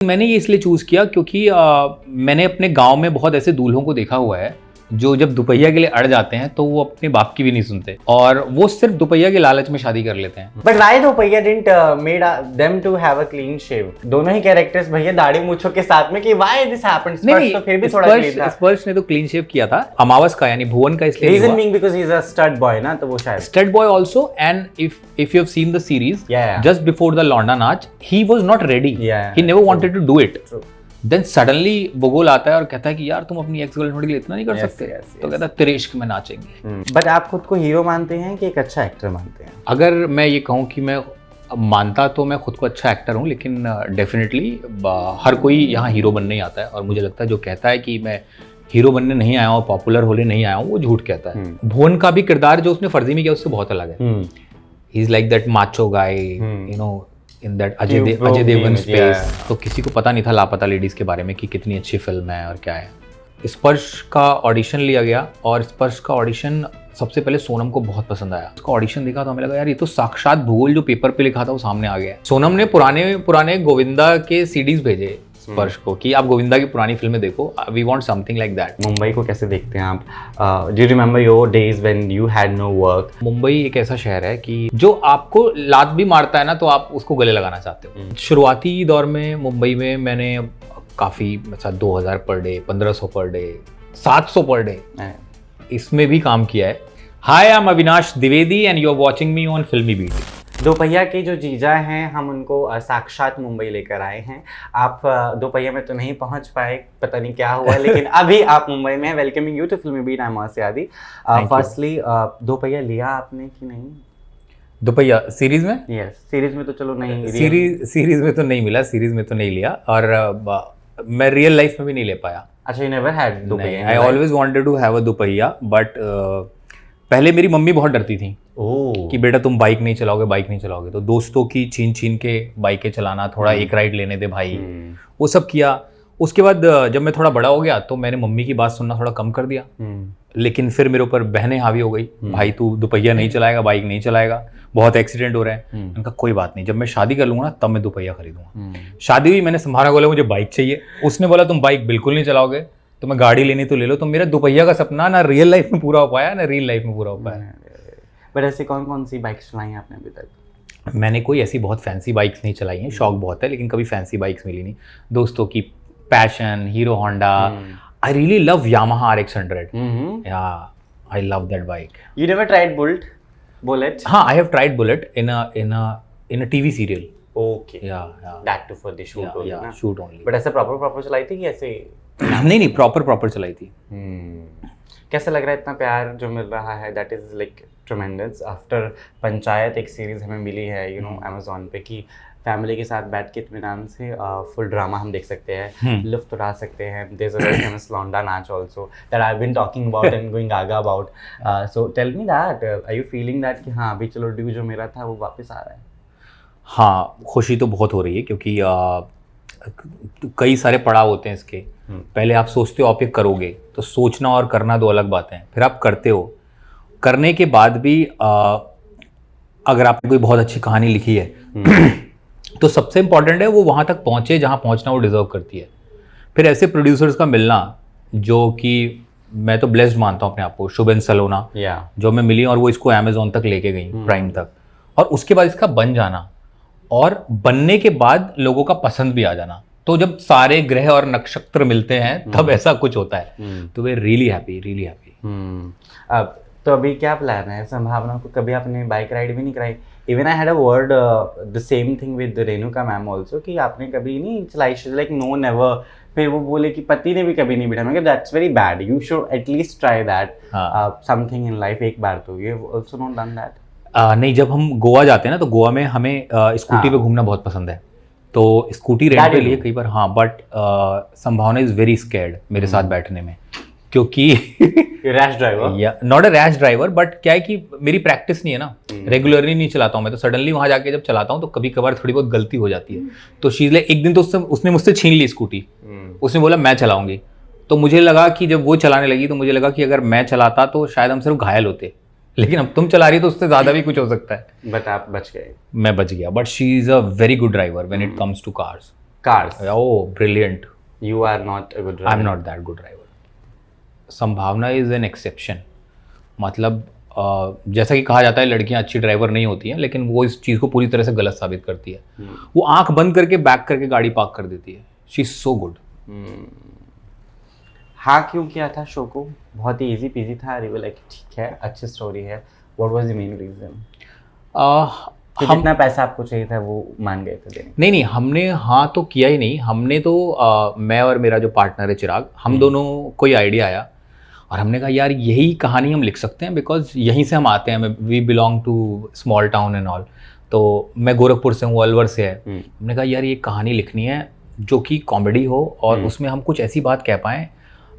मैंने ये इसलिए चूज़ किया क्योंकि मैंने अपने गांव में बहुत ऐसे दूल्हों को देखा हुआ है जो जब दुपहिया के लिए अड़ जाते हैं तो वो अपने बाप की भी नहीं सुनते और वो सिर्फ दुपहिया के लालच में शादी कर लेते हैं। But why Dupahiya didn't made them to have a clean shave? दोनों ही कैरेक्टर्स भैया दाढ़ी मूंछों के साथ में कि व्हाई दिस हैपेंड? स्पर्श तो फिर भी थोड़ा क्लीन था। स्पर्श ने तो क्लीन शेव किया था, अमावस का यानी भुवन का इसलिए reason being because he is a stud boy ना, तो वो शायद stud boy also. And if you have seen the series just before the लौंडा नाच he was not ready, he never wanted to do it. Then suddenly बोगोल आता है और कहता है कि यार तुम अपनी एक्स गर्लफ्रेंड के लिए इतना नहीं कर सकते। तो कहता है तेरे इश्क में नाचेंगे। बट आप खुद को हीरो मानते हैं कि एक अच्छा एक्टर मानते हैं? अगर मैं ये कहूँ कि मैं मानता तो मैं खुद को अच्छा एक्टर हूँ, लेकिन डेफिनेटली हर कोई यहाँ हीरो बनने ही आता है। और मुझे लगता है जो कहता है कि मैं हीरो बनने नहीं आया हूँ, पॉपुलर होने नहीं आया हूँ, वो झूठ कहता है। भुवन का भी किरदार जो उसने फर्जी में किया उससे बहुत अलग है। He is like that macho guy, you know, in that Ajay Devgan space. तो किसी को पता नहीं था लापता लेडीज के बारे में कि कितनी अच्छी फिल्म है और क्या है। स्पर्श का ऑडिशन लिया गया और स्पर्श का ऑडिशन सबसे पहले सोनम को बहुत पसंद आया। उसका ऑडिशन देखा तो हमें लगा यार ये तो साक्षात भूगोल जो पेपर पे लिखा था वो सामने आ गया है। सोनम ने पुराने गोविंदा के सीडीज भेजे स्पर्श को कि आप गोविंदा की पुरानी फिल्में देखो, we want something like that. Mumbai को कैसे देखते हैं आप? Do you remember your days when you had no work? Mumbai एक ऐसा शहर है कि जो आपको लात भी मारता है ना तो आप उसको गले लगाना चाहते हो। शुरुआती दौर में मुंबई में मैंने काफ़ी 2000 per day, 1500 per day, 700 per day इसमें भी काम किया है। Hi, I am Avinash Dwivedi and you are watching me on Filmi beat. दोपहिया के जो जीजा हैं हम उनको साक्षात मुंबई लेकर आए हैं। आप दोपहिया में तो नहीं पहुंच पाए, पता नहीं क्या हुआ, लेकिन अभी आप मुंबई में हैं। वेलकमिंग यू टू फिल्मी बीट, आई एम आसियादी। फर्स्टली दोपहिया लिया आपने कि नहीं? दोपहिया सीरीज में? यस, सीरीज में तो चलो नहीं, सीरीज में तो नहीं मिला, सीरीज में तो नहीं लिया और मैं रियल लाइफ में भी नहीं ले पाया। अच्छा, you never had dopahiya? I always wanted to have a dopahiya, but पहले मेरी मम्मी बहुत डरती थी कि बेटा तुम बाइक नहीं चलाओगे। तो दोस्तों की छीन के बाइकें चलाना, थोड़ा एक राइड लेने दे भाई, वो सब किया। उसके बाद जब मैं थोड़ा बड़ा हो गया तो मैंने मम्मी की बात सुनना थोड़ा कम कर दिया। लेकिन फिर मेरे ऊपर बहनें हावी हो गई, भाई तू दोपहिया नहीं चलाएगा, बाइक नहीं चलाएगा, बहुत एक्सीडेंट हो रहे हैं। उनका कोई बात नहीं, जब मैं शादी कर लूंगा ना तब मैं दोपहिया खरीदूंगा। शादी हुई, मैंने संभारा, बोला मुझे बाइक चाहिए। उसने बोला तुम बाइक बिल्कुल नहीं चलाओगे तो मैं गाड़ी लेनी तो ले लो। तो मेरा दोपहिया का सपना ना रियल लाइफ में पूरा हो पाया ना रियल लाइफ में पूरा हो पाया। बट ऐसी कौन सी बाइक्स चलाई हैं आपने अभी तक? मैंने कोई ऐसी बहुत फैंसी बाइक्स नहीं चलाई हैं, शौक बहुत है लेकिन कभी फैंसी बाइक्स मिली नहीं। दोस्तों की passion, Hero Honda. I really love Yamaha RX100। Yeah I love that bike. You never tried Bullet? हाँ, I have tried Bullet in a TV serial. Okay, yeah that too for the shoot, shoot only. But ऐसे proper चलाई थी कि ऐसे? नहीं, proper चलाई थी। कैसा लग रहा है इतना प्यार जो मिल रहा है? That is like ट्रेमेंडस। After panchayat एक सीरीज हमें मिली है, यू नो, अमेजोन पे, कि फैमिली के साथ बैठ के इत्मीनान से फुल ड्रामा हम देख सकते हैं, लुत्फ उठा सकते हैं। There is a very famous launda naach also that I have been talking about and going gaga about. So tell me that, are you feeling that कि हाँ अभी चलो ड्यू जो मेरा था वो वापस आ रहा है? हाँ, खुशी तो बहुत हो रही है क्योंकि कई सारे पड़ाव होते हैं इसके। पहले आप सोचते हो आप ये करोगे, तो सोचना और करना दो अलग बातें हैं। फिर आप करते हो, करने के बाद भी अगर आपने कोई बहुत अच्छी कहानी लिखी है तो सबसे इम्पॉर्टेंट है वो वहाँ तक पहुँचे जहाँ पहुँचना वो डिजर्व करती है। फिर ऐसे प्रोड्यूसर्स का मिलना, जो कि मैं तो ब्लेस्ड मानता हूँ अपने आप को, शुभन सलोना जो मैं मिली और वो इसको अमेजोन तक लेके गई, प्राइम तक, और उसके बाद इसका बन जाना और बनने के बाद लोगों का पसंद भी आ जाना। तो जब सारे ग्रह और नक्षत्र मिलते हैं तब ऐसा कुछ होता है। तो वे रियली हैप्पी। अब तो अभी क्या प्लान है? संभावना को कभी आपने बाइक राइड भी नहीं कराई? Even I had a word the same thing with Renuka ma'am also कि आपने कभी नहीं चलाई, लाइक नो नेवर। फिर वो बोले कि पति ने भी कभी नहीं बिठाया। मैं कहा that's very bad, you should at least try that something in life एक बार। तो you have also not done that? नहीं, जब हम गोवा जाते हैं ना तो गोवा में हमें स्कूटी पे घूमना बहुत पसंद है, तो स्कूटी रेंट पे लिए कई बार। हाँ, बट संभावना इज वेरी स्कैर्ड मेरे साथ बैठने में, क्योंकि रैश ड्राइवर या not a rash driver, but क्या है कि मेरी प्रैक्टिस नहीं है ना, रेगुलरली नहीं चलाता हूँ मैं। तो सडनली वहाँ जाके जब चलाता हूँ तो कभी कभार थोड़ी बहुत गलती हो जाती है। तो शीजले एक दिन तो उसने मुझसे छीन ली स्कूटी। उसने बोला मैं चलाऊंगी, तो मुझे लगा कि जब वो चलाने लगी तो मुझे लगा कि अगर मैं चलाता तो शायद हम सिर्फ घायल होते, लेकिन अब तुम चला रही हो तो उससे ज्यादा भी कुछ हो सकता है। बट आप बच गए। मैं बच गया, but she is a very good driver when it comes to cars. cars. Oh, brilliant. You are not a good driver. I'm not that good driver. संभावना इज एन एक्सेप्शन. मतलब जैसा कि कहा जाता है लड़कियां अच्छी ड्राइवर नहीं होती हैं, लेकिन वो इस चीज़ को पूरी तरह से गलत साबित करती है. वो आंख बंद करके बैक करके गाड़ी पार्क कर देती है. She is so good. हाँ, क्यों किया था शो को? बहुत ही इजी पीजी था. लाइक ठीक है, अच्छी स्टोरी है. What was the main reason? हम जितना पैसा आपको चाहिए था वो मान गए थे देने? नहीं, हमने हाँ तो किया ही नहीं. हमने तो मैं और मेरा जो पार्टनर है चिराग, हम दोनों को ये आइडिया आया और हमने कहा यार यही कहानी हम लिख सकते हैं, बिकॉज यहीं से हम आते हैं. We belong to small town and all. तो मैं गोरखपुर से हूँ, अलवर से है. हमने कहा यार ये कहानी लिखनी है जो कि कॉमेडी हो और उसमें हम कुछ ऐसी बात कह पाएँ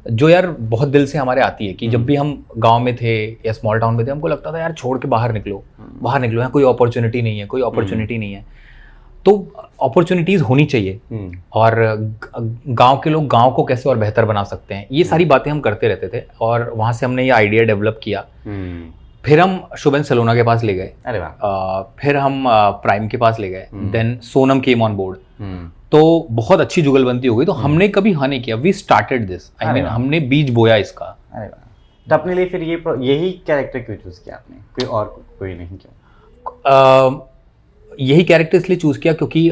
जो यार बहुत दिल से हमारे आती है. कि जब भी हम गांव में थे या स्मॉल टाउन में थे, हमको लगता था यार छोड़ के बाहर निकलो, यहाँ कोई अपॉर्चुनिटी नहीं है, कोई अपॉर्चुनिटी नहीं है. तो अपॉर्चुनिटीज़ होनी चाहिए. और गांव के लोग गांव को कैसे और बेहतर बना सकते हैं, ये सारी बातें हम करते रहते थे. और वहाँ से हमने ये आइडिया डेवलप किया. फिर हम शुभन सलोना के पास ले गए. अरे वाह. फिर हम प्राइम के पास ले गए. Then Sonam came on board. तो बहुत अच्छी जुगलबंदी हो गई. तो हमने कभी हाँ नहीं किया. We started this. I mean हमने बीज बोया इसका. अरे वाह. तो अपने लिए फिर यही कैरेक्टर क्यों चूज किया आपने? कोई नहीं? क्यों यही कैरेक्टर इसलिए चूज किया क्योंकि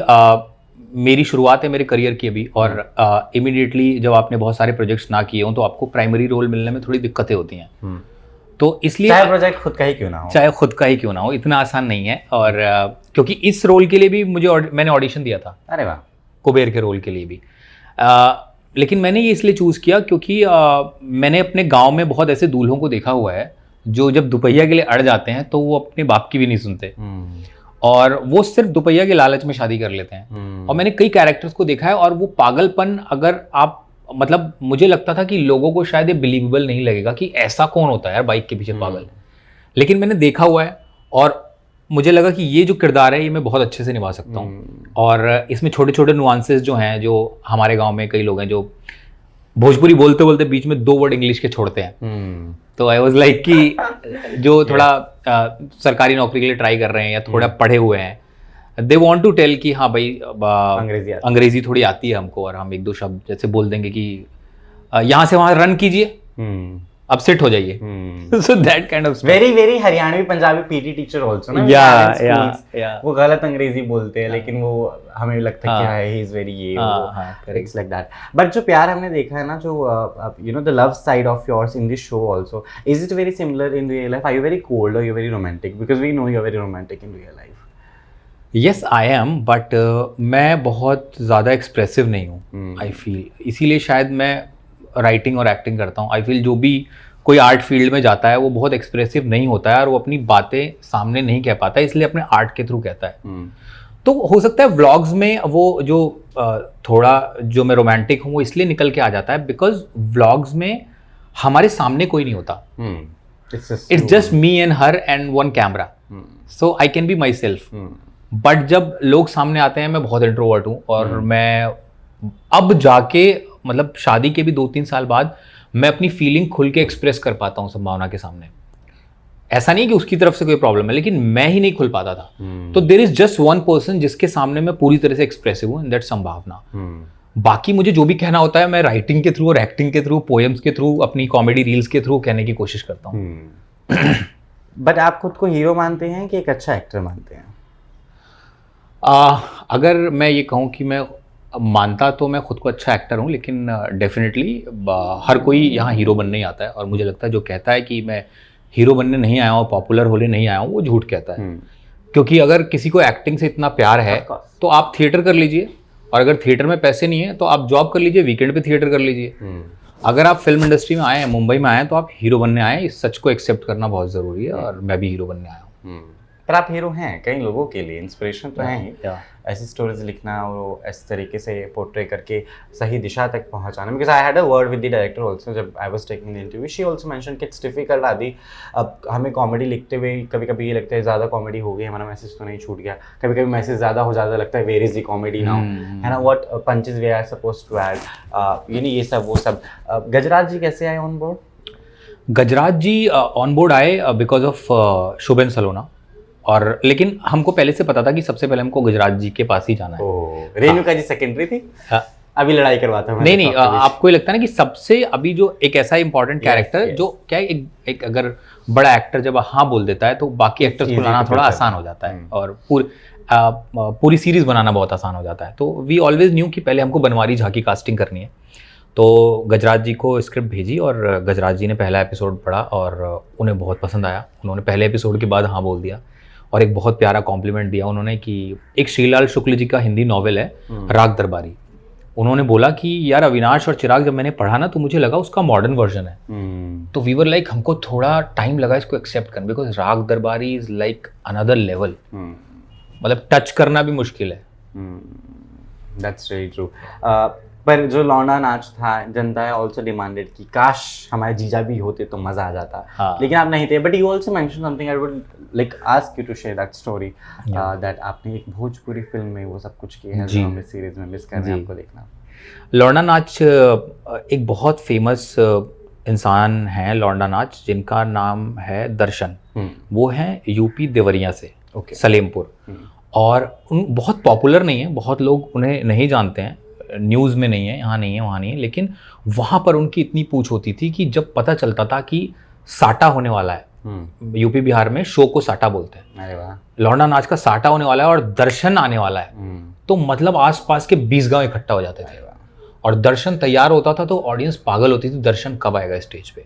मेरी शुरुआत है मेरे करियर की अभी. और इमीडिएटली जब आपने बहुत सारे प्रोजेक्ट्स ना किए हों तो आपको प्राइमरी रोल मिलने में थोड़ी दिक्कतें होती हैं. तो इसलिए चाहे प्रोजेक्ट खुद का ही क्यों ना हो, इतना आसान नहीं है. और क्योंकि इस रोल के लिए भी मैंने ऑडिशन दिया था. अरे वाह. कुबेर के रोल के लिए भी. लेकिन मैंने ये इसलिए चूज़ किया क्योंकि मैंने अपने गांव में बहुत ऐसे दूल्हों को देखा हुआ है जो जब दुपहिया के लिए अड़ जाते हैं तो वो अपने बाप की भी नहीं सुनते. और वो सिर्फ दुपहिया के लालच में शादी कर लेते हैं. और मैंने कई कैरेक्टर्स को देखा है और वो पागलपन, अगर आप मतलब मुझे लगता था कि लोगों को शायद ये बिलीवेबल नहीं लगेगा कि ऐसा कौन होता है यार बाइक के पीछे पागल. लेकिन मैंने देखा हुआ है और मुझे लगा कि ये जो किरदार है ये मैं बहुत अच्छे से निभा सकता हूँ. और इसमें छोटे छोटे नुआंसेस जो हैं, जो हमारे गांव में कई लोग हैं जो भोजपुरी बोलते बोलते बीच में 2 वर्ड इंग्लिश के छोड़ते हैं. तो आई वाज लाइक कि जो थोड़ा सरकारी नौकरी के लिए ट्राई कर रहे हैं या थोड़ा पढ़े हुए हैं, दे वांट टू टेल कि हाँ भाई अंग्रेजी थोड़ी आती है हमको और हम 1-2 शब्द जैसे बोल देंगे कि यहाँ से वहाँ रन कीजिए, अब सेट हो जाइए. So that kind of very Haryanvi Punjabi PT teacher also ना. या वो गलत अंग्रेजी बोलते हैं लेकिन वो हमें लगता है कि ही इज वेरी ये करेक्ट लाइक दैट. बट जो प्यार हमने देखा है ना, जो you know the love side of yours in this show also, is it very similar in real life? Are you very cold और you very romantic? Because we know you are very romantic in real life. Yes I am, but मैं बहुत ज़्यादा expressive नहीं हूँ. I feel इसीलिए शायद मैं writing और एक्टिंग करता हूँ. आई फील जो भी कोई आर्ट फील्ड में जाता है वो बहुत एक्सप्रेसिव नहीं होता है और वो अपनी बातें सामने नहीं कह पाता है, इसलिए अपने आर्ट के थ्रू कहता है. तो हो सकता है व्लॉग्स में वो जो थोड़ा जो मैं रोमांटिक हूँ वो इसलिए निकल के आ जाता है बिकॉज व्लॉग्स में हमारे सामने कोई नहीं होता. It's just me and her and one camera, so I can be my self. But जब लोग सामने आते हैं मैं बहुत इंट्रोवर्ट हूँ और मैं अब जाके मतलब शादी के भी 2-3 साल बाद मैं अपनी फीलिंग खुल के एक्सप्रेस कर पाता हूँ संभावना के सामने. ऐसा नहीं कि उसकी तरफ से कोई प्रॉब्लम है, लेकिन मैं ही नहीं खुल पाता था. तो there is just one person जिसके सामने मैं पूरी तरह से एक्सप्रेसिव हूँ, एंड दैट संभावना. बाकी मुझे जो भी कहना होता है मैं राइटिंग के थ्रू और एक्टिंग के थ्रू, पोएम्स के थ्रू, अपनी कॉमेडी रील्स के थ्रू कहने की कोशिश करता हूँ. बट आप खुद को हीरो मानते हैं कि एक अच्छा एक्टर मानते हैं? अगर मैं ये कहूँ कि मैं मानता तो मैं खुद को अच्छा एक्टर हूँ, लेकिन डेफिनेटली हर कोई यहाँ हीरो बनने ही आता है. और मुझे लगता है जो कहता है कि मैं हीरो बनने नहीं आया हूँ, पॉपुलर होने नहीं आया हूँ, वो झूठ कहता है. क्योंकि अगर किसी को एक्टिंग से इतना प्यार है तो आप थिएटर कर लीजिए, और अगर थिएटर में पैसे नहीं है तो आप जॉब कर लीजिए, वीकेंड पे थिएटर कर लीजिए. अगर आप फिल्म इंडस्ट्री में आए हैं, मुंबई में आए हैं, तो आप हीरो बनने आए हैं. इस सच को एक्सेप्ट करना बहुत ज़रूरी है और मैं भी हीरो बनने आया हूँ. पर आप हीरो हैं, कई लोगों के लिए इंस्पिरेशन तो है ही. ऐसी स्टोरीज लिखना और इस तरीके से पोर्ट्रे करके सही दिशा तक पहुंचाना. Because I had a word with the director also जब I was taking the interview. She also mention कि इट्स डिफिकल्ट आदि. अब हमें कॉमेडी लिखते हुए कभी कभी ये लगता है ज़्यादा कॉमेडी हो गई, हमारा मैसेज तो नहीं छूट गया. कभी कभी मैसेज ज़्यादा हो जाता लगता है where is the comedy now, है ना, what punches we are supposed to add, you know, ये सब वो सब. गजराज जी कैसे आए on board? Gajraj ji on board आए बिकॉज ऑफ शुभन सलोना. और लेकिन हमको पहले से पता था कि सबसे पहले हमको गजराज जी के पास ही जाना है। रेणुका जी सेकेंडरी थी, हाँ। अभी लड़ाई करवाता हूँ। नहीं आपको ये लगता है ना कि सबसे अभी जो एक ऐसा इंपॉर्टेंट कैरेक्टर yes. जो क्या है, एक अगर बड़ा एक्टर जब हाँ बोल देता है तो बाकी एक्टर्स को लाना थोड़ा आसान हो जाता है और पूरी सीरीज बनाना बहुत आसान हो जाता है। तो वी ऑलवेज न्यू कि पहले हमको बनवारी झा की कास्टिंग करनी है। तो गजराज जी को स्क्रिप्ट भेजी और गजराज जी ने पहला एपिसोड पढ़ा और उन्हें बहुत पसंद आया। उन्होंने पहले एपिसोड के बाद हाँ बोल दिया और एक बहुत प्यारा कॉम्प्लीमेंट दिया उन्होंने कि एक श्रीलाल शुक्ल जी का हिंदी नॉवेल है राग दरबारी। उन्होंने बोला कि यार अविनाश और चिराग जब मैंने पढ़ा ना तो मुझे लगा उसका मॉडर्न वर्जन है। तो वी वर लाइक हमको थोड़ा टाइम लगा इसको एक्सेप्ट करने, बिकॉज राग दरबारी इज लाइक अनदर लेवल, मतलब टच करना भी मुश्किल है। That's very true. पर जो लौंडा नाच था, जनता है ऑल्सो डिमांडेड कि काश हमारे जीजा भी होते तो मजा आ जाता। हाँ. लेकिन आप नहीं थे। But you also mention something, I would like ask you to share that story, that आपने एक भोजपुरी फिल्म में वो सब कुछ किया है जो हमें सीरीज में मिस कर रहे हैं आपको देखना। लौंडा नाच एक बहुत फेमस इंसान है लौंडा नाच, जिनका नाम है दर्शन। वो हैं यूपी देवरिया से, सलेमपुर। और उन बहुत पॉपुलर नहीं है, बहुत लोग उन्हें नहीं जानते हैं, न्यूज़ में नहीं है, यहाँ नहीं है, वहाँ नहीं है। लेकिन वहाँ पर उनकी इतनी पूछ होती थी कि जब पता चलता था कि साटा होने वाला है, यूपी बिहार में शो को साटा बोलते हैं, अरे वाह, लौंडा नाच का साटा होने वाला है और दर्शन आने वाला है, तो मतलब आसपास के 20 गांव इकट्ठा हो जाते थे और दर्शन तैयार होता था तो ऑडियंस पागल होती थी, दर्शन कब आएगा स्टेज पे।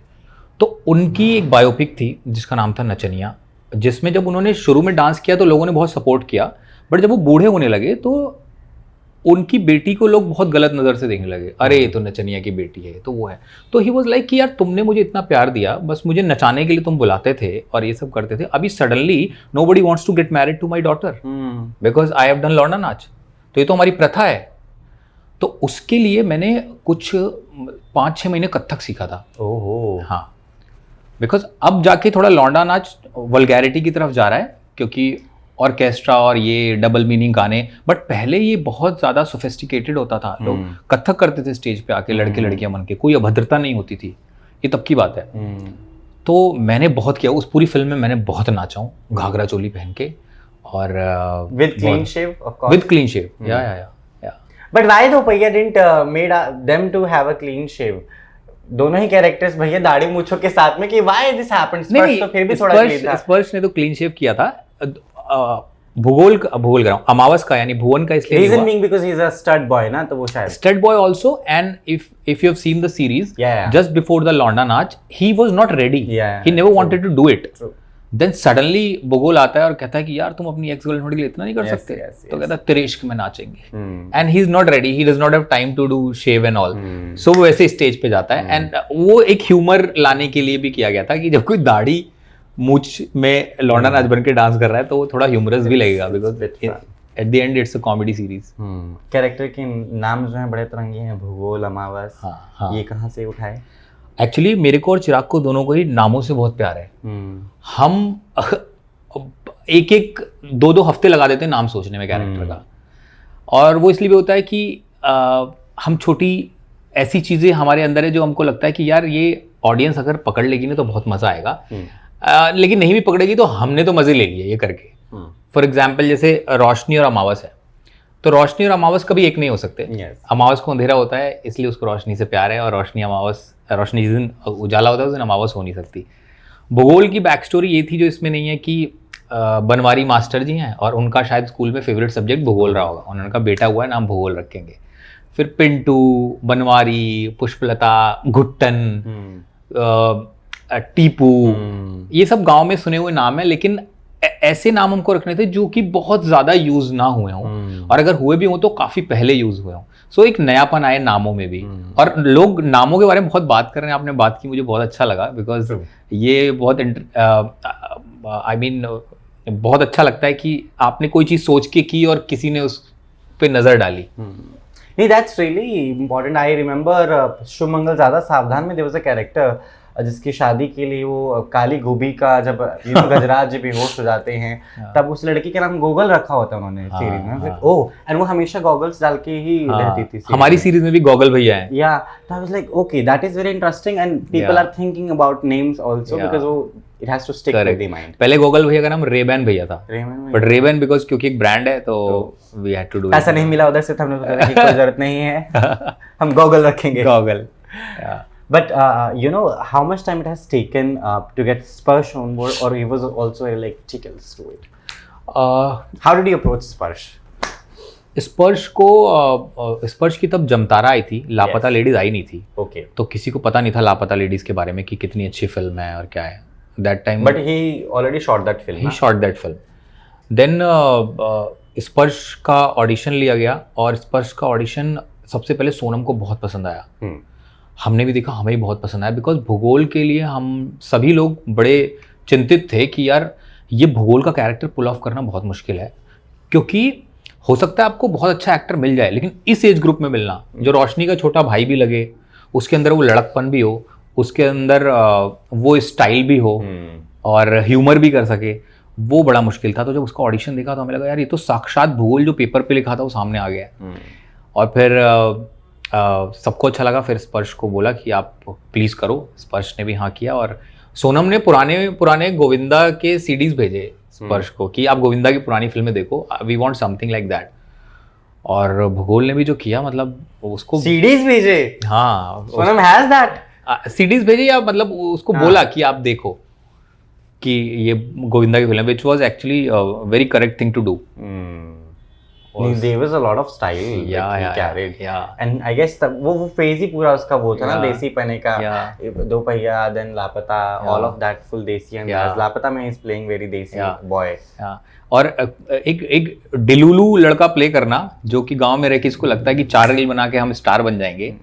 तो उनकी एक बायोपिक थी जिसका नाम था नचनिया, जिसमें जब उन्होंने शुरू में डांस किया तो लोगों ने बहुत सपोर्ट किया, बट जब वो बूढ़े होने लगे तो उनकी बेटी को लोग बहुत गलत नज़र से देखने लगे, अरे ये तो नचनिया की बेटी है, तो वो है। तो ही वॉज लाइक कि यार तुमने मुझे इतना प्यार दिया, बस मुझे नचाने के लिए तुम बुलाते थे और ये सब करते थे, अभी suddenly nobody wants to get married to my daughter because I have done launda naach, तो ये तो हमारी प्रथा है। तो उसके लिए मैंने कुछ 5-6 महीने कथक सीखा था। ओहो, हाँ, बिकॉज अब जाके थोड़ा लौंडा नाच वल्गैरिटी की तरफ जा रहा है, क्योंकि ऑर्केस्ट्रा और ये डबल मीनिंग गाने, बट पहले ये बहुत ज़्यादा सोफिस्टिकेटेड होता था। लोग कथक करते थे स्टेज पे आके, लड़के लड़कियां बन के, कोई अभद्रता नहीं होती थी, ये तब की बात है। तो मैंने बहुत किया, उस पूरी फिल्म में मैंने बहुत नाचा हूँ घाघरा चोली पहन के और with clean shave, of course, with clean shave, या but why Dupahiya didn't made them to have a clean shave? दोनों ही कैरेक्टर्स भैया दाढ़ी मूंछों के साथ में, कि व्हाई दिस हैपेंड? स्पर्श तो फिर भी थोड़ा क्लीन था। स्पर्श ने तो क्लीन शेव किया था। भूगोल कर रहा हूँ, अमावस का यानी भुवन का, इसलिए reason being because he is a stud boy ना, तो वो शायद stud boy also. And if you have seen the series, just before the लौंडा नाच he was not ready, he never wanted to do it. Then suddenly Bhugol आता है और कहता है कि यार तुम अपनी एक्स गर्लफ्रेंड के लिए इतना नहीं कर सकते, तो कहता है तेरे इश्क में नाचेंगे, and he is not ready, he does not have time to do shave and all. So वो ऐसे स्टेज पे जाता है, एंड वो एक ह्यूमर लाने के लिए भी किया गया था कि जब कोई दाढ़ी मूछ में लौंडा नाच बन के डांस कर रहा है तो वो थोड़ा ह्यूमरस भी लगेगा, because at the end it's a comedy series. Character के नाम जो हैं बड़े तरंगे हैं, भूगोल, अमावस, ये कहाँ से उठाए? एक्चुअली मेरे को और चिराग को दोनों को ही नामों से बहुत प्यार है। हम एक 2-2 हफ्ते लगा देते हैं नाम सोचने में कैरेक्टर का, और वो इसलिए भी होता है कि हम छोटी ऐसी चीज़ें हमारे अंदर है जो हमको लगता है कि यार ये ऑडियंस अगर पकड़ लेगी ना तो बहुत मज़ा आएगा, लेकिन नहीं भी पकड़ेगी तो हमने तो मज़े ले लिए ये करके। फॉर एग्जाम्पल जैसे रोशनी और अमावस है, तो रोशनी और अमावस कभी एक नहीं हो सकते। अमावस को अंधेरा होता है इसलिए उसको रोशनी से प्यार है, और रोशनी जिस दिन उजाला होता है उस दिन अमावस हो नहीं सकती। भूगोल की बैक स्टोरी ये थी जो इसमें नहीं है कि बनवारी मास्टर जी हैं और उनका शायद स्कूल में फेवरेट सब्जेक्ट भूगोल रहा होगा, उन्होंने कहा बेटा हुआ है नाम भूगोल रखेंगे। फिर पिंटू, बनवारी, पुष्पलता, घुट्टन, टीपू, ये सब गांव में सुने हुए नाम है, लेकिन ऐसे नाम हमको रखने थे जो कि बहुत ज़्यादा यूज़ ना हुए हों, और अगर हुए भी हों तो काफ़ी पहले यूज़ हुए हों। सो एक नयापन आए नामों में भी, और लोग नामों के बारे में बहुत बात कर रहे हैं, आपने बात की मुझे बहुत अच्छा लगा, बिकॉज ये बहुत बहुत अच्छा लगता है कि आपने कोई चीज़ सोच के की और किसी ने उस पर नज़र डाली। नहीं, that's really important. I remember Shubhmangal ज़्यादा सावधान में देयर वाज अ कैरेक्टर जिसकी शादी के लिए वो काली गोभी का जब गजराज जी बेहोश हो जाते हैं तब उस लड़की का नाम गोगल रखा होता है उन्होंने सीरीज में। ओह, एंड वो हमेशा गॉगल्स डाल के ही रहती थी। हमारी सीरीज में भी गॉगल भैया हैं। या तो I was like okay, that is very interesting, and people are thinking about names also, because वो it has to stick with the mind. पहले गॉगल भैया का नाम रेबैन भैया था, बट रेबैन बिकॉज क्योंकि एक ब्रांड है तो वी हैड टू डू। पैसा नहीं मिला उधर से तो हमने सोचा कि कोई जरूरत नहीं है, हम गॉगल रखेंगे। Goggle. But you know how much time it has taken to get Sparsh on board, or he was also electrical to it? How did you approach Sparsh? स्पर्श को स्पर्श की तब जमतारा आई थी, लापता लेडीज आई नहीं थी। Okay. तो किसी को पता नहीं था लापता लेडीज के बारे में कि कितनी अच्छी फिल्म है और क्या है that time. But he already shot that film. He shot that film. Then Sparsh का ऑडिशन लिया गया और स्पर्श का ऑडिशन सबसे पहले सोनम को बहुत पसंद आया। हमने भी देखा, हमें भी बहुत पसंद आया बिकॉज भूगोल के लिए हम सभी लोग बड़े चिंतित थे कि यार ये भूगोल का कैरेक्टर पुल ऑफ करना बहुत मुश्किल है, क्योंकि हो सकता है आपको बहुत अच्छा एक्टर मिल जाए लेकिन इस एज ग्रुप में मिलना जो रोशनी का छोटा भाई भी लगे, उसके अंदर वो लड़कपन भी हो, उसके अंदर वो स्टाइल भी हो और ह्यूमर भी कर सके, वो बड़ा मुश्किल था। तो जब उसका ऑडिशन देखा तो हमें लगा यार ये तो साक्षात भूगोल जो पेपर पे लिखा था वो सामने आ गया। और फिर सबको अच्छा लगा, फिर स्पर्श को बोला कि आप प्लीज़ करो। स्पर्श ने भी हाँ किया और सोनम ने पुराने गोविंदा के सीडीज भेजे स्पर्श को कि आप गोविंदा की पुरानी फिल्में देखो, we want something like that. और भूगोल ने भी जो किया मतलब उसको सीडीज भेजे। हाँ, सोनम हैज दैट सीडीज भेजे या मतलब उसको बोला कि आप देखो कि ये गोविंदा की film, which was actually a very correct thing to do. There was a lot of style that he carried. And I guess वो phase ही पूरा उसका वो था ना, देसी पने का, दो पहिया, then लापता, all of that full देसी and लापता में is playing very देसी boy. और एक डिलुलू लड़का प्ले करना जो कि गांव में रह के इसको लगता है कि 4 रील बना के हम स्टार बन जाएंगे,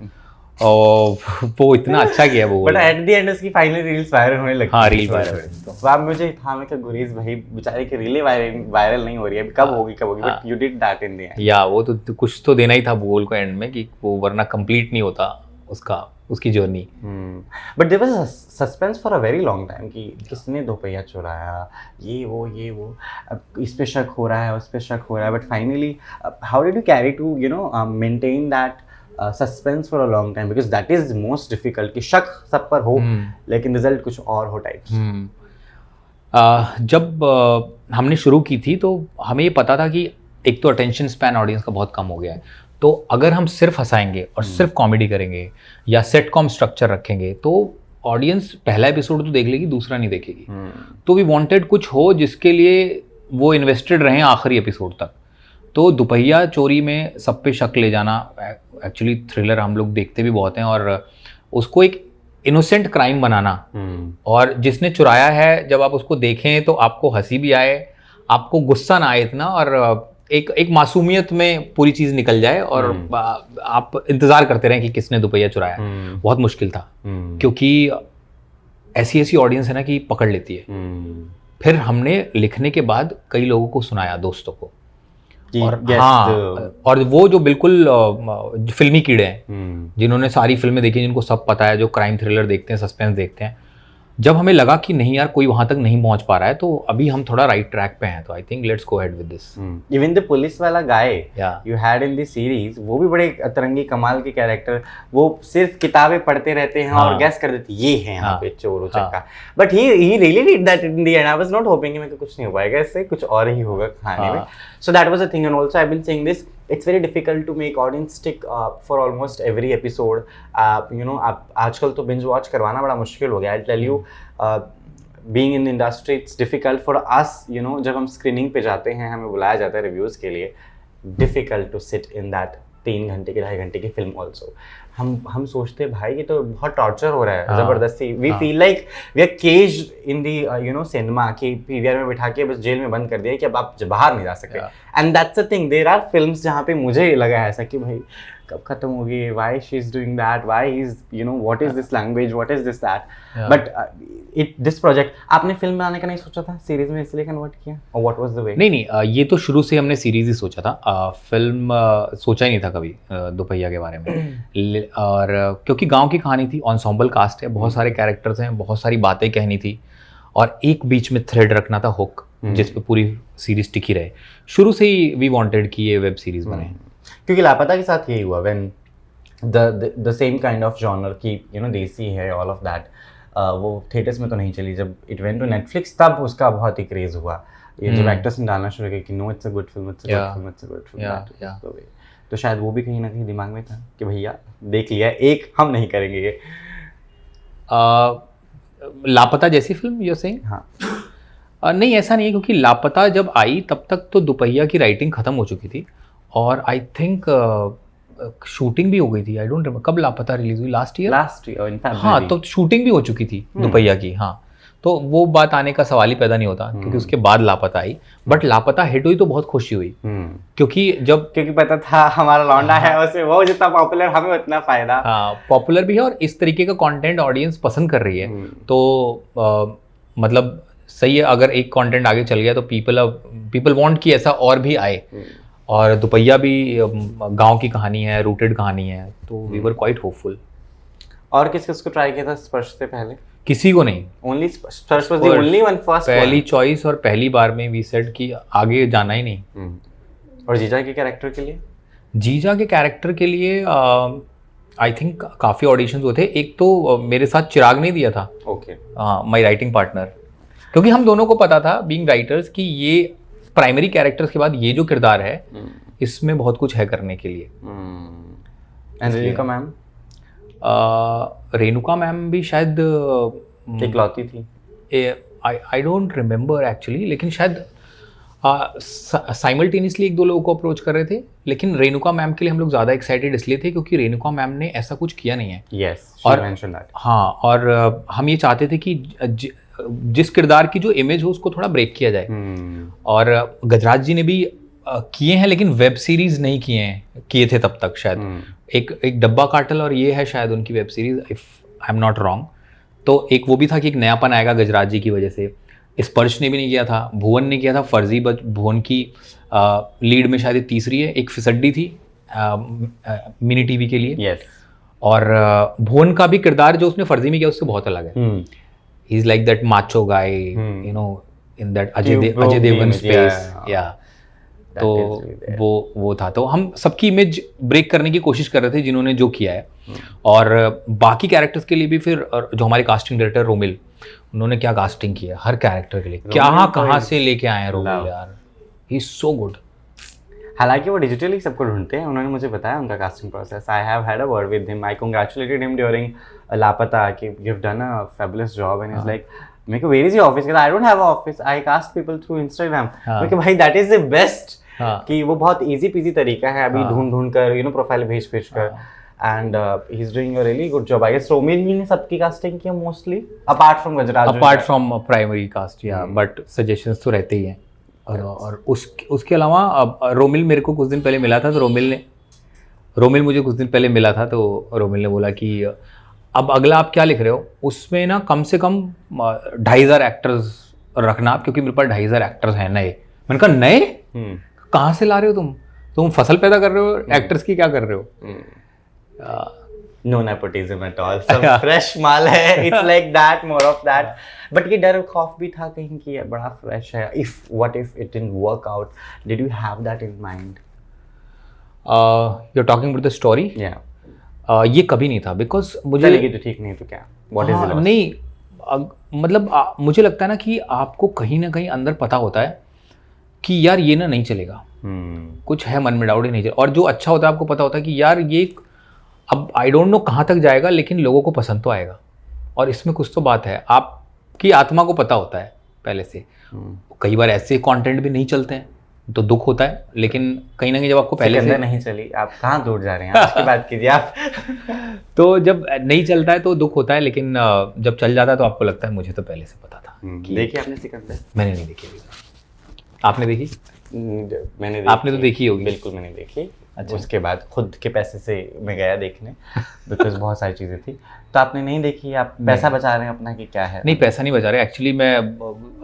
और वो इतना अच्छा किया वो। बट एट द एंड उसकी फाइनली रील्स वायरल होने लगी। हाँ, रील वायरल। तो अब मुझे था मैं कि गुरीज भाई बेचारे की रीलें वायरल नहीं हो रही है, कब होगी but you did that in the and. या वो तो कुछ तो देना ही था भूगोल को एंड में कि वो वरना कंप्लीट नहीं होता उसकी journey. But there was suspense for a very long time कि किसने दो पहिया चुराया, ये वो इस पे शक हो रहा है, उस पे शक हो रहा है, but finally how did you carry to maintain that suspense for a long time, because that is most difficult कि शक सब पर हो लेकिन रिजल्ट कुछ और हो टाइप्स। जब हमने शुरू की थी तो हमें ये पता था कि एक तो अटेंशन स्पैन ऑडियंस का बहुत कम हो गया है, तो अगर हम सिर्फ हंसाएंगे और सिर्फ कॉमेडी करेंगे या सेटकॉम स्ट्रक्चर रखेंगे तो ऑडियंस पहला एपिसोड तो देख लेगी, दूसरा नहीं देखेगी। तो वी वांटेड कुछ हो जिसके लिए वो इन्वेस्टेड रहें आखिरी एपिसोड तक। तो दुपहिया चोरी में सब पे शक ले जाना, एक्चुअली थ्रिलर हम लोग देखते भी बहुत हैं, और उसको एक इनोसेंट क्राइम बनाना, और जिसने चुराया है जब आप उसको देखें तो आपको हंसी भी आए, आपको गुस्सा ना आए इतना, और एक मासूमियत में पूरी चीज़ निकल जाए और आप इंतज़ार करते रहें कि किसने दुपहिया चुराया। बहुत मुश्किल था क्योंकि ऐसी ऑडियंस है ना कि पकड़ लेती है। फिर हमने लिखने के बाद कई लोगों को सुनाया, दोस्तों को, और और वो जो बिल्कुल फिल्मी कीड़े हैं जिन्होंने सारी फिल्में देखी, जिनको सब पता है, जो क्राइम थ्रिलर देखते हैं, सस्पेंस देखते हैं, जब हमें लगा कि नहीं यार कोई वहां तक नहीं पहुंच पा रहा है तो अभी हम थोड़ा राइट ट्रैक पे हैं, तो I think let's go ahead with this. Even the police वाला guy you had in the series, वो भी बड़े अतरंगी कमाल के कैरेक्टर, वो सिर्फ किताबें पढ़ते रहते हैं और गैस कर देते ये है यहाँ पे चोर उचक्का, but he really did that in the end. I was not hoping कि मैं कुछ नहीं हो पाएगा इससे, कुछ और ही होगा कहानी में। So that was a thing, and also I have been saying this, it's very difficult to make audience stick for almost every episode. आजकल तो binge watch करवाना बड़ा मुश्किल हो गया। I'll tell you, being in the industry, it's difficult for us, जब हम screening पे जाते हैं, हमें बुलाया जाता है रिव्यूज़ के लिए, difficult to sit in that 3 घंटे की 2.5 घंटे की फिल्म ऑल्सो। हम सोचते हैं भाई ये तो बहुत टॉर्चर हो रहा है ज़बरदस्ती। We feel like we are caged in the cinema कि पीवीआर में बिठा के बस जेल में बंद कर दिया कि अब आप बाहर नहीं जा सकते। And that's a thing, there are films जहाँ पे मुझे लगा ऐसा कि भाई कब खत्म होगी, why she is doing that, why he is what is this language, what is this that. But this project आपने फिल्म बनाने का नहीं सोचा था, सीरीज में इसलिए कन्वर्ट किया, और व्हाट वाज द वे? नहीं, ये तो शुरू से हमने सीरीज ही सोचा था, फिल्म सोचा ही नहीं था कभी दुपहिया के बारे में। और क्योंकि गांव की कहानी थी, एंसेंबल कास्ट है, बहुत सारे कैरेक्टर्स हैं, बहुत सारी बातें कहनी थी, और एक बीच में थ्रेड रखना था, हुक, जिस पे पूरी सीरीज टिकी रहे। शुरू से ही वी वांटेड कि ये वेब सीरीज बने। क्योंकि लापता के साथ यही हुआ, when the same kind of genre की देसी है, ऑल ऑफ दैट, वो थिएटर्स में तो नहीं चली, जब इट वेंट टू नेटफ्लिक्स तब उसका बहुत ही क्रेज हुआ। ये जब एक्टर्स ने डालना शुरू किया कि no it's a good film, it's a good film, it's a good film, तो शायद वो भी कहीं ना कहीं दिमाग में था कि भैया देख लिया एक, हम नहीं करेंगे ये। लापता जैसी फिल्म यू सेइंग? हाँ नहीं, ऐसा नहीं है, क्योंकि लापता जब आई तब तक तो दुपहिया की राइटिंग खत्म हो चुकी थी और आई थिंक शूटिंग भी हो गई थी। आई डोंट रिमेंबर कब लापता रिलीज हुई, लास्ट ईयर इन फैक्ट। हाँ, तो शूटिंग भी हो चुकी थी दुपहिया की। हाँ, तो वो बात आने का सवाल ही पैदा नहीं होता, क्योंकि उसके बाद लापता आई। बट लापता हिट हुई तो बहुत खुशी हुई, क्योंकि पता था हमारा लौंडा है, उससे वो जितना पॉपुलर हमें उतना फायदा। हाँ, पॉपुलर भी है और इस तरीके का कंटेंट ऑडियंस पसंद कर रही है, तो मतलब सही है। अगर एक कंटेंट आगे चल गया तो पीपल वांट कि ऐसा और भी आए। और दुपहिया भी गांव की कहानी है, रूटेड कहानी है, तो वी वर क्वाइट होपफुल। और किसको ट्राई किया था स्पर्श से पहले? किसी को नहीं, ओनली स्पर्श was the only one, first पहली चॉइस और पहली बार में वी सेड कि आगे जाना ही नहीं। और जीजा के कैरेक्टर के लिए? जीजा के कैरेक्टर के लिए आई थिंक काफ़ी ऑडिशंस हुए थे। एक तो मेरे साथ चिराग ने दिया था, ओके, माय राइटिंग पार्टनर, क्योंकि हम दोनों को पता था बीइंग राइटर्स कि ये प्राइमरी कैरेक्टर्स के बाद ये जो किरदार है इसमें बहुत कुछ है करने के लिए। And Renuka ma'am? Renuka ma'am भी शायद इकलौती थी, आई डोंट रिमेम्बर एक्चुअली, लेकिन शायद साइमल्टेनियसली एक दो लोगों को अप्रोच कर रहे थे। लेकिन रेणुका मैम के लिए हम लोग ज़्यादा एक्साइटेड इसलिए थे क्योंकि रेणुका मैम ने ऐसा कुछ किया नहीं है। yes, और हाँ, और हम ये चाहते थे कि जिस किरदार की जो इमेज हो उसको थोड़ा ब्रेक किया जाए। और गजराज जी ने भी किए हैं, लेकिन वेब सीरीज नहीं किए थे तब तक शायद। एक डब्बा काटल और ये है शायद उनकी web series, if I am not wrong. तो एक वो भी था कि एक नयापन आएगा गजराज जी की वजह से। स्पर्श ने भी नहीं किया था, भुवन ने किया था। फर्जी भुवन की लीड में शायद तीसरी है। एक फिसड्डी थी मिनी टीवी के लिए। और भुवन का भी किरदार जो उसने फर्जी में किया उससे बहुत अलग है। He is like that macho guy, you know, in that Ajay Devgan space. या तो वो था। तो हम सबकी इमेज ब्रेक करने की कोशिश कर रहे थे जिन्होंने जो किया है। और बाकी कैरेक्टर्स के लिए भी फिर जो हमारे कास्टिंग डायरेक्टर रोमिल, उन्होंने क्या कास्टिंग की है हर कैरेक्टर के लिए, क्या कहाँ से लेके आए हैं रोमिल यार, ही इज सो गुड। हालांकि वो डिजिटली सबको ढूंढते हैं, उन्होंने मुझे बताया उनका casting process. I have had a word with him, I congratulated him during Laapataa कि you have done a fabulous job. And is like, मेरे को where is your office? I don't have a office, I cast people through Instagram. मैं कि भाई that is the best, कि वो बहुत easy PG तरीका है अभी ढूंढ कर, यू नो, प्रोफाइल भेज कर। And he is doing a really good job. I guess Romil ने सबकी कास्टिंग की mostly, apart from Gajraj, apart from primary cast, या बट सजेशंस तो रहते ही हैं। और उसके अलावा रोमिल मेरे को कुछ दिन पहले मिला था, तो रोमिल मुझे कुछ दिन पहले मिला था, तो रोमिल ने बोला कि अब अगला आप क्या लिख रहे हो, उसमें ना कम से कम 2,500 एक्टर्स रखना आप, क्योंकि मेरे पास 2,500 एक्टर्स हैं नए। मैंने कहा नए कहाँ से ला रहे हो तुम फसल पैदा कर रहे हो, एक्टर्स की क्या कर रहे हो? No nepotism at all, सब fresh माल है, it's like that, more of that. But ये डर खौफ भी था कहीं कि ये बड़ा fresh है, what if it didn't work out? Did you have that in mind? You're talking about the story? Yeah. ये कभी नहीं था, because मुझे चलेगी तो ठीक, नहीं तो क्या? What is the loss? नहीं, मतलब मुझे लगता है ना कि आपको कहीं ना कहीं अंदर पता होता है कि यार ये ना नहीं चलेगा, कुछ है मन में डाउट ही नहीं चलेगा। और जो अच्छा होता है आपको पता होता है कि यार ये अब आई डोंट नो कहाँ तक जाएगा, लेकिन लोगों को पसंद तो आएगा और इसमें कुछ तो बात है। आपकी आत्मा को पता होता है पहले से। कई बार ऐसे कंटेंट भी नहीं चलते हैं तो दुख होता है, लेकिन कहीं ना कहीं जब आपको पहले से नहीं चली, आप कहाँ दूर जा रहे हैं, आपकी बात कीजिए आप। तो जब नहीं चलता है तो दुख होता है, लेकिन जब चल जाता है तो आपको लगता है मुझे तो पहले से पता था। देखिए आपने सिकंदर? मैंने नहीं देखी अभी। आपने देखी? मैंने देखी। आपने तो देखी होगी। बिल्कुल मैंने देखी। अच्छा। उसके बाद खुद के पैसे से मैं गया देखने, बिकॉज बहुत सारी चीज़ें थी। तो आपने नहीं देखी? आप पैसा बचा रहे हैं अपना कि क्या है? नहीं, पैसा नहीं बचा रहे। एक्चुअली मैं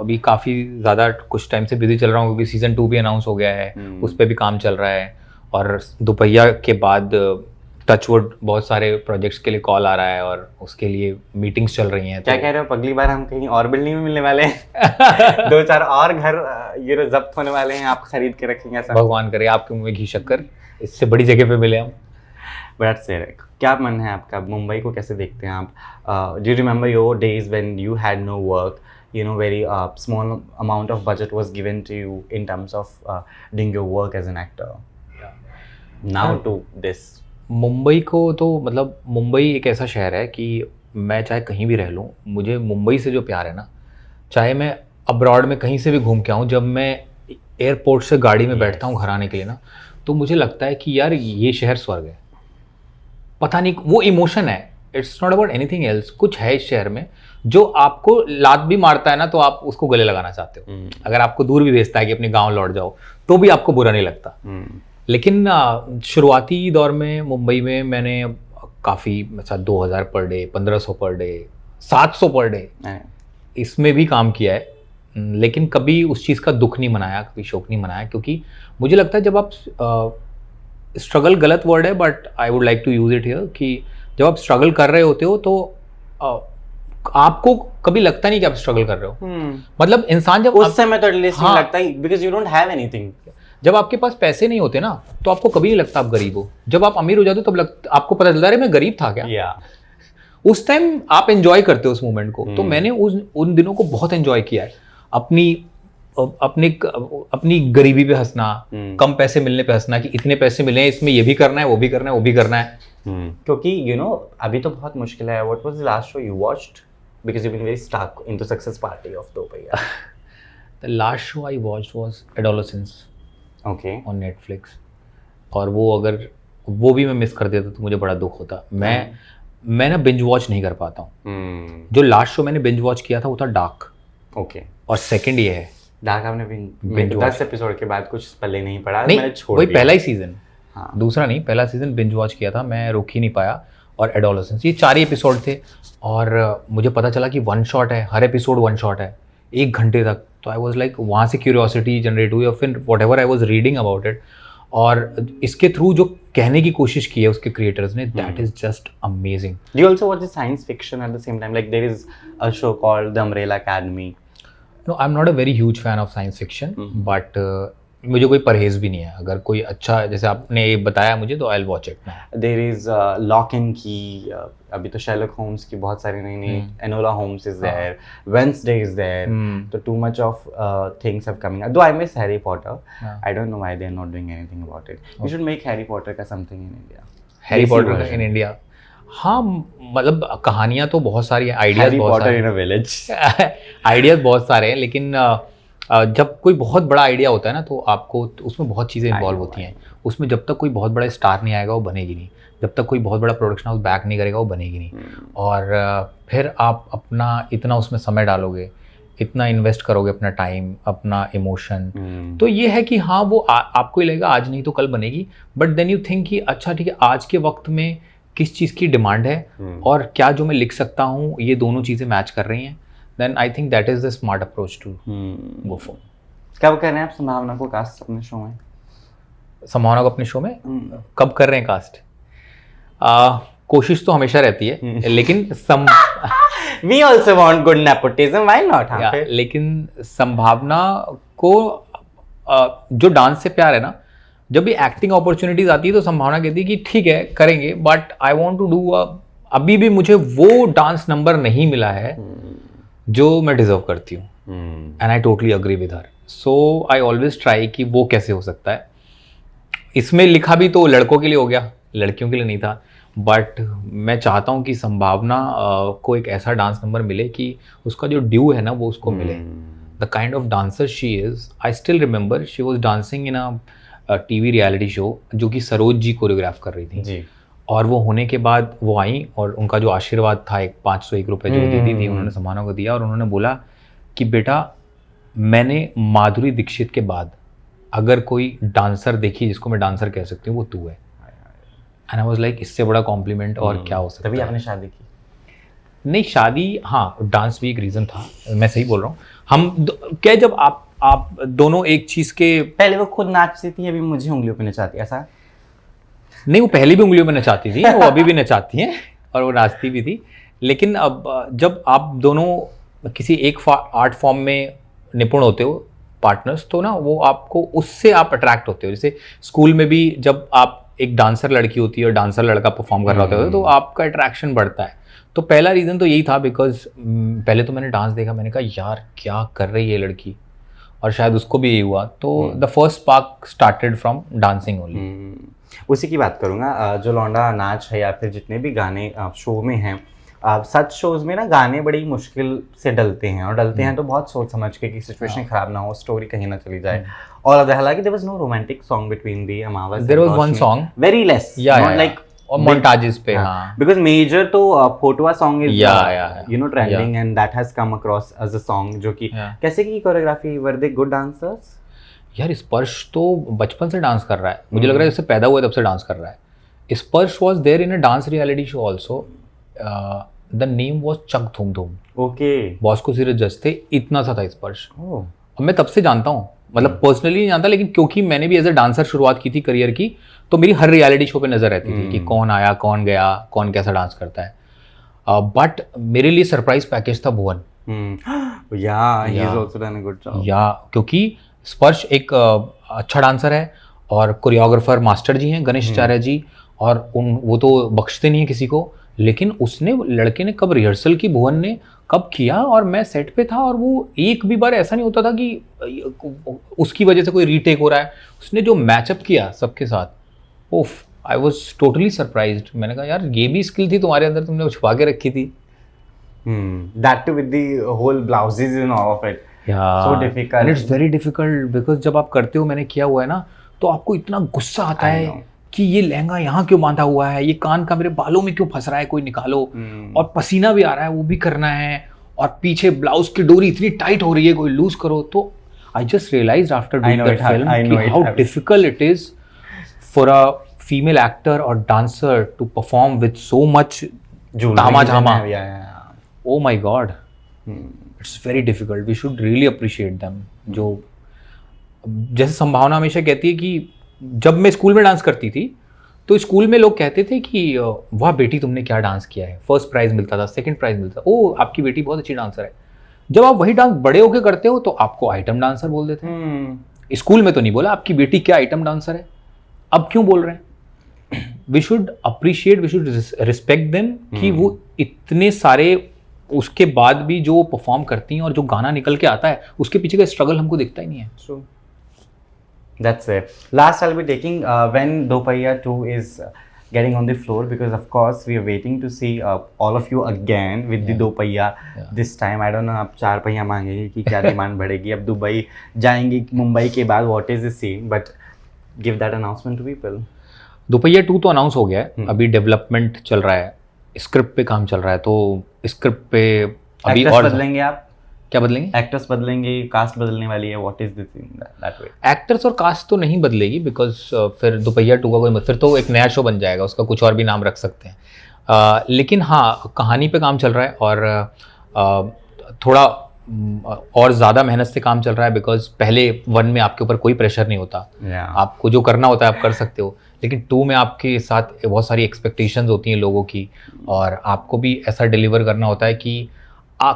अभी काफ़ी ज़्यादा कुछ टाइम से बिजी चल रहा हूँ, क्योंकि सीज़न 2 भी अनाउंस हो गया है, उस पर भी काम चल रहा है। और दुपहिया के बाद टचवुड बहुत सारे प्रोजेक्ट्स के लिए कॉल आ रहा है और उसके लिए मीटिंग्स चल रही हैं। क्या कह रहे हो, अगली बार हम कहीं और बिल्डिंग में मिलने वाले हैं? 2-4 और घर ये जब्त होने वाले हैं, आप खरीद के रखेंगे ऐसा? भगवान करे आपके मुँह में घी शक्कर, इससे बड़ी जगह पे मिले हम। बट से क्या मन है आपका, मुंबई को कैसे देखते हैं आप? Do you remember your days when you had no work, you know, very small amount of budget was given to you in terms of doing your work as an actor? Now to this. Mumbai को तो मतलब मुंबई एक ऐसा शहर है कि मैं चाहे कहीं भी रह लूँ, मुझे मुंबई से जो प्यार है ना, चाहे मैं अब्रॉड में कहीं से भी घूम के आऊँ, जब मैं एयरपोर्ट से गाड़ी में बैठता हूँ घर आने के लिए ना, तो मुझे लगता है कि यार ये शहर स्वर्ग है। पता नहीं, वो इमोशन है, it's not about anything else. कुछ है इस शहर में जो आपको लात भी मारता है ना तो आप उसको गले लगाना चाहते हो। अगर आपको दूर भी भेजता है कि अपने गांव लौट जाओ, तो भी आपको बुरा नहीं लगता। लेकिन शुरुआती दौर में मुंबई में मैंने काफ़ी, मतलब 2000 per day, 1500 per day, 700 per day, इसमें भी काम किया है। लेकिन कभी उस चीज़ का दुख नहीं मनाया, कभी शौक नहीं मनाया, क्योंकि मुझे लगता है जब आप स्ट्रगल, गलत वर्ड है but I would like to use it here, कि जब आप स्ट्रगल कर रहे होते हो तो आपको कभी लगता नहीं कि आप स्ट्रगल कर रहे हो। मतलब इंसान जब उस समय तो एटलीस्ट नहीं लगता ही, because you don't have anything. जब आपके पास पैसे नहीं होते ना तो आपको कभी नहीं लगता आप गरीब हो। जब आप अमीर हो जाते हो तब आपको पता चलता है मैं गरीब था क्या। उस टाइम आप एंजॉय करते हो उस मोमेंट को। तो मैंने उन दिनों को बहुत एंजॉय किया है। अपनी गरीबी पे हंसना, कम पैसे मिलने पे हंसना कि इतने पैसे मिले हैं, इसमें ये भी करना है, वो भी करना है, वो भी करना है। क्योंकि यू नो अभी तो बहुत मुश्किल है। What was the last show you watched, because you been very stuck into success party of Dupahiya? The last show I watched was Adolescence, okay, on Netflix. और वो अगर वो भी मैं मिस कर देता तो मुझे बड़ा दुख होता। मैं ना बिंज वॉच नहीं कर पाता हूँ। जो लास्ट शो मैंने बिंज वॉच किया था वो था डार्क। ओके। और सेकंड ये है डार्क। आपने बिंज 10 एपिसोड के बाद कुछ पल्ले नहीं पड़ा, नहीं, मैंने छोड़ वही दिया। पहला ही सीजन, हाँ। दूसरा नहीं, पहला सीजन बिंज वॉच किया था, मैं रुक ही नहीं पाया। और एडोलेसेंस, ये 4 ही एपिसोड थे और मुझे पता चला कि 1 शॉट है, हर एपिसोड 1 शॉट है, 1 घंटे तक। तो आई वाज लाइक, वहाँ से क्यूरियोसिटी जनरेट हुई और फिर what ever I was reading about it, और इसके थ्रू जो कहने की कोशिश की है उसके क्रिएटर्स ने, that is just amazing. Do you also watch the science fiction at the same time? Like there is a show called The Umbrella Academy. No, I'm not a very huge fan of science fiction, but मुझे कोई परहेज भी नहीं है। अगर कोई अच्छा, जैसे आपने ये बताया मुझे, तो I will watch it. There is Lock and Key. अभी तो Sherlock Holmes की बहुत सारी नई Enola Holmes is there, Wednesday is there. तो too much of things have coming. Though I miss Harry Potter, I don't know why they are not doing anything about it. You should make Harry Potter का something in India. Harry Potter in India, हाँ, मतलब कहानियाँ तो बहुत सारी हैं, ideas बहुत सारे, इन अ विलेज, आइडियाज बहुत सारे हैं। लेकिन जब कोई बहुत बड़ा आइडिया होता है ना तो आपको उसमें बहुत चीज़ें इन्वॉल्व होती हैं। उसमें जब तक कोई बहुत बड़ा स्टार नहीं आएगा वो बनेगी नहीं, जब तक कोई बहुत बड़ा प्रोडक्शन हाउस बैक नहीं करेगा वो बनेगी नहीं। और फिर आप अपना इतना उसमें समय डालोगे, इतना इन्वेस्ट करोगे, अपना टाइम, अपना इमोशन, तो ये है कि हाँ वो आपको ही लगेगा आज नहीं तो कल बनेगी। बट देन यू थिंक कि अच्छा ठीक है, आज के वक्त में किस चीज़ की डिमांड है और क्या जो मैं लिख सकता हूँ ये दोनों चीज़ें मैच कर रही हैं, then I think that is the smart approach to go for. कब कर रहे हैं आप संभावना को कास्ट अपने शो में? संभावना को अपने शो में कब कर रहे हैं कास्ट? कोशिश तो हमेशा रहती है, लेकिन We also want good nepotism, why not? हाँ, लेकिन संभावना को जो डांस से प्यार है ना, जब भी एक्टिंग अपॉर्चुनिटीज आती है तो संभावना कहती है कि ठीक है करेंगे, but I want to do अभी भी मुझे वो डांस नंबर नहीं मिला है जो मैं डिजर्व करती हूँ, and I totally agree with her. So I always try कि वो कैसे हो सकता है। इसमें लिखा भी तो लड़कों के लिए हो गया, लड़कियों के लिए नहीं था, बट मैं चाहता हूँ कि संभावना को एक ऐसा डांस नंबर मिले कि उसका जो ड्यू है ना वो उसको मिले। The kind of dancer she is, I still remember she was dancing in a TV reality show जो कि सरोज जी कोरियोग्राफ कर रही थी जी। और वो होने के बाद वो आई और उनका जो आशीर्वाद था, एक 501 रुपये जो दीदी थी उन्होंने संभावना को दिया और उन्होंने बोला कि बेटा मैंने माधुरी दीक्षित के बाद अगर कोई डांसर देखी जिसको मैं डांसर कह सकती हूँ वो तू है। एंड आई वाज लाइक, इससे बड़ा कॉम्प्लीमेंट और क्या हो सकता है। तभी आपने शादी की? नहीं, शादी हाँ, डांस भी एक रीज़न था, मैं सही बोल रहा हूँ। हम क्या, जब आप दोनों एक चीज़ के, पहले वो खुद नाचती थी, अभी मुझे उंगलियों पे नचाती, ऐसा नहीं, वो पहले भी उंगलियों में नचाती थी, वो अभी भी नचाती हैं और वो नाचती भी थी। लेकिन अब जब आप दोनों किसी एक आर्ट फॉर्म में निपुण होते हो पार्टनर्स, तो ना वो आपको उससे आप अट्रैक्ट होते हो। जैसे स्कूल में भी जब आप एक डांसर लड़की होती है और डांसर लड़का परफॉर्म कर रहा होता है तो आपका अट्रैक्शन बढ़ता है। तो पहला रीज़न तो यही था बिकॉज पहले तो मैंने डांस देखा, मैंने कहा यार क्या कर रही है लड़की, और शायद उसको भी यही हुआ। तो the first spark started from dancing only. उसी की बात करूँगा, जो लौंडा नाच है या फिर जितने भी गाने शो में हैं, सच शोज में ना गाने बड़ी मुश्किल से डलते हैं, और डलते हैं तो बहुत सोच समझ के कि सिचुएशन खराब ना हो, स्टोरी कहीं ना चली जाए। और हालांकि there was no romantic song between the Amavas, there was one song very less, not like और मोन्टाजेस पे, हाँ, बिकॉज मेजर तो फोटोआ song is you know trending and that has come across as a song, जो कि कैसे की choreography, were they good dancers? यार स्पर्श तो बचपन से डांस कर रहा है, मुझे लग रहा है जब से पैदा हुआ तब से डांस कर रहा है। Sparsh was there in a dance reality show also, the name was Chak Dhoom Dhoom. Okay, Bosco series जज थे, इतना सा था स्पर्श। अब मैं तब से जानता हूँ, मतलब पर्सनली नहीं जानता, लेकिन क्योंकि मैंने भी एज अ डांसर शुरुआत की थी करियर की, तो मेरी हर रियलिटी शो पे नजर रहती थी कि कौन आया, कौन गया, कौन कैसा डांस करता है। बट मेरे लिए सरप्राइज पैकेज था भुवन। क्योंकि स्पर्श एक अच्छा डांसर है और कोरियोग्राफर मास्टर जी हैं गणेश आचार्य जी, और वो तो बख्शते नहीं है किसी को। लेकिन उसने, लड़के ने कब रिहर्सल की, भुवन ने कब किया, और मैं सेट पे था, और वो एक भी बार ऐसा नहीं होता था कि उसकी वजह से कोई रीटेक हो रहा है। उसने जो मैचअप किया सबके साथ, ओफ, आई वॉज टोटली सरप्राइज्ड। मैंने कहा यार ये भी स्किल थी तुम्हारे अंदर, तुमने छुपा के रखी थी। That too with the whole blouses and all of it. So difficult. And it's very difficult because जब आप करते हो, मैंने किया हुआ है ना, तो आपको इतना गुस्सा आता है कि ये लहंगा यहाँ क्यों बांधा हुआ है, ये कान का मेरे बालों में क्यों फंस रहा है, कोई निकालो। और पसीना भी आ रहा है, वो भी करना है, और पीछे ब्लाउज की डोरी इतनी टाइट हो रही है, कोई लूज करो। तो I just realized after doing that film कि how difficult it is for a female actor और dancer to perform with so much तामा झामा। Oh my God, it's very difficult. We should really appreciate them. जो जैसे संभावना हमेशा कहती है कि जब मैं स्कूल में डांस करती थी तो स्कूल में लोग कहते थे कि वाह बेटी तुमने क्या डांस किया है, फर्स्ट प्राइज मिलता था, सेकंड प्राइज मिलता था, ओ आपकी बेटी बहुत अच्छी डांसर है। जब आप वही डांस बड़े होके करते हो तो आपको आइटम डांसर बोल देते हैं। स्कूल में तो नहीं बोला आपकी बेटी क्या आइटम डांसर है, अब क्यों बोल रहे हैं? We should appreciate, we should respect them कि वो इतने सारे उसके बाद भी जो परफॉर्म करती हैं और जो गाना निकल के आता है उसके पीछे का स्ट्रगल हमको दिखता ही नहीं है। True. That's it. Last I'll be taking when Dopaiya 2 is getting on the floor, because of course we are waiting to see all of you again with the Dopaiya this time. I don't know आप 4 पहिया मांगेंगे कि क्या demand बढ़ेगी, अब Dubai जाएंगे मुंबई के बाद, what is the scene, but give that announcement to people. दोपहिया 2 तो अनाउंस हो गया है, अभी डेवलपमेंट चल रहा है, स्क्रिप्ट पे काम चल रहा है। तो स्क्रिप्ट पे अभी और बदलेंगे आप? क्या बदलेंगे? एक्टर्स बदलेंगे, कास्ट बदलने वाली है, what is this in that way? Actors और कास्ट तो नहीं बदलेगी, बिकॉज फिर दोपहिया 2 का कोई, फिर तो एक नया शो बन जाएगा, उसका कुछ और भी नाम रख सकते हैं। लेकिन हाँ, कहानी पे काम चल रहा है और थोड़ा और ज़्यादा मेहनत से काम चल रहा है, बिकॉज पहले 1 में आपके ऊपर कोई प्रेशर नहीं होता, आपको जो करना होता है आप कर सकते हो। लेकिन 2 में आपके साथ बहुत सारी एक्सपेक्टेशंस होती हैं लोगों की, और आपको भी ऐसा डिलीवर करना होता है कि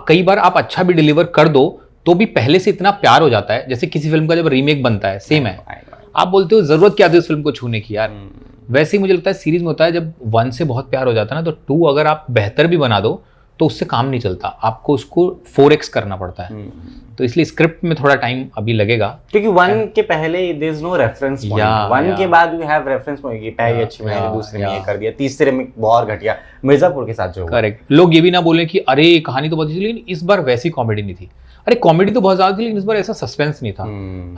कई बार आप अच्छा भी डिलीवर कर दो तो भी पहले से इतना प्यार हो जाता है। जैसे किसी फिल्म का जब रीमेक बनता है, सेम है, आप बोलते हो ज़रूरत क्या थी उस फिल्म को छूने की यार। वैसे ही मुझे लगता है सीरीज में होता है, जब 1 से बहुत प्यार हो जाता है ना, तो 2 अगर आप बेहतर भी बना दो तो उससे काम नहीं चलता, आपको उसको 4x करना पड़ता है। तो इसलिए स्क्रिप्ट में थोड़ा टाइम अभी लगेगा, क्योंकि 1 के पहले there is no reference point. 1 के बाद यू हैव रेफरेंस पॉइंट कि पहली अच्छी मैंने, दूसरे में ये कर दिया, तीसरे में बहुत घटिया, मिर्जापुर के साथ जो। करेक्ट। लोग ये भी ना बोले कि अरे कहानी तो बहुत अच्छी, लेकिन इस बार वैसी कॉमेडी नहीं थी। अरे कॉमेडी तो बहुत ज्यादा थी, लेकिन इस बार ऐसा सस्पेंस नहीं था।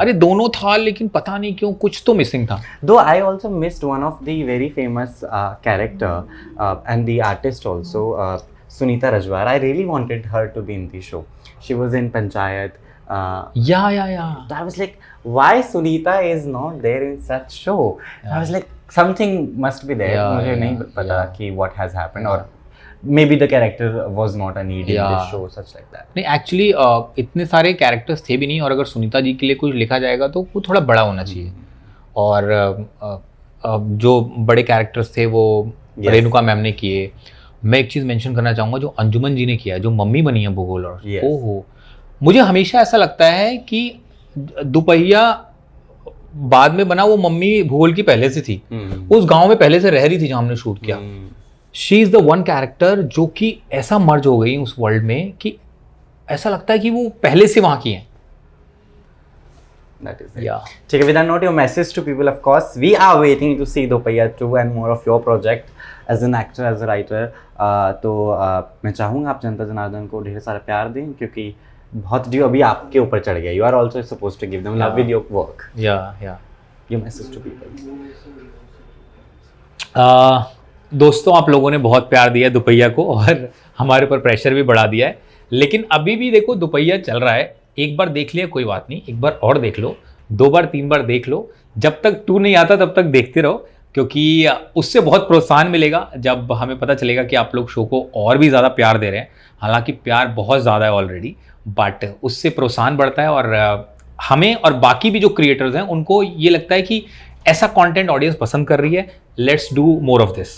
अरे दोनों था, लेकिन पता नहीं क्यों कुछ तो मिसिंग था। दो I also missed one of the very famous character and the artist also, Sunita Rajwar. I really wanted her to be in the show. She was in Panchayat. Yeah. I was like, why Sunita is not there in such show? I was like, something must be there. मुझे नहीं पता कि what has happened, or maybe the character was not a need in this show, such like that. नहीं, actually इतने सारे characters थे भी नहीं, और अगर सुनीता जी के लिए कुछ लिखा जाएगा तो वो थोड़ा बड़ा होना चाहिए। और जो बड़े कैरेक्टर्स थे वो रेणुका मैम ने किए। मैं एक चीज़ मेंशन करना चाहूँगा, जो अंजुमन जी ने किया, जो मम्मी बनी है भूगोल, और ओहो, मुझे हमेशा ऐसा लगता है कि दोपहिया बाद में बना वो मम्मी भूगोल की पहले से थी, उस गांव में पहले से रह रही थी जहां हमने शूट किया। She is the one character जो कि ऐसा मर्ज हो गई उस वर्ल्ड में कि ऐसा लगता है कि वो पहले से वहां की हैं। That is it. Yeah. ठीक है, with that note, your message to people, of course, we are waiting to see Dopaiya 2 and more of your project as an actor, as a writer. तो मैं चाहूँगा आप जनता जनार्दन को ढेर सारा प्यार दें, क्योंकि बहुत ड्यू अभी आपके ऊपर चढ़ गया। You are also supposed to give them love with your work. Yeah. Your message to people. दोस्तों, आप लोगों ने बहुत प्यार दिया दुपहिया को और हमारे ऊपर प्रेशर भी बढ़ा दिया है, लेकिन अभी भी देखो दुपहिया चल रहा है। एक बार देख लिया कोई बात नहीं, एक बार और देख लो, 2 बार 3 बार देख लो, जब तक 2 नहीं आता तब तक देखते रहो, क्योंकि उससे बहुत प्रोत्साहन मिलेगा जब हमें पता चलेगा कि आप लोग शो को और भी ज़्यादा प्यार दे रहे हैं। हालांकि प्यार बहुत ज़्यादा है ऑलरेडी, बट उससे प्रोत्साहन बढ़ता है और हमें और बाकी भी जो क्रिएटर्स हैं उनको ये लगता है कि ऐसा कंटेंट ऑडियंस पसंद कर रही है, let's do more of this.